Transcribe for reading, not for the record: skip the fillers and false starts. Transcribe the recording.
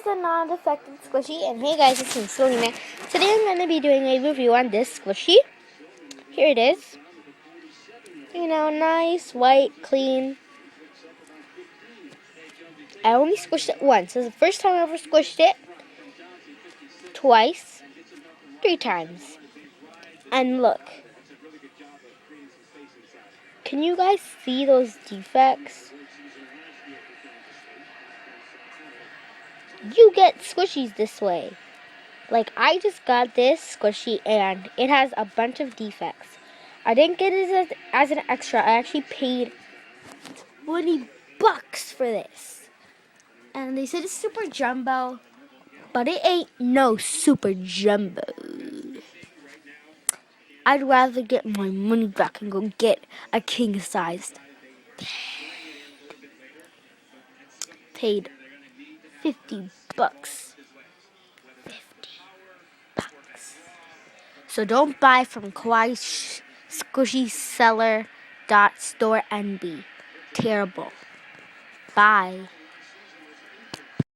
here's a non-defective squishy, and hey guys, it's me, Selena. Today I'm going to be doing a review on this squishy. Here it is. You know, nice, white, clean. I only squished it once. It was the first time I ever squished it. Twice. 3 times. And look. Can you guys see those defects? You get squishies this way. Like, I just got this squishy and it has a bunch of defects. I didn't get it as an extra. I actually paid $20 for this. And they said it's super jumbo, but it ain't no super jumbo. I'd rather get my money back and go get a king-sized. Paid $50. So don't buy from Kawaii Squishy Seller .store NB. Terrible. Bye.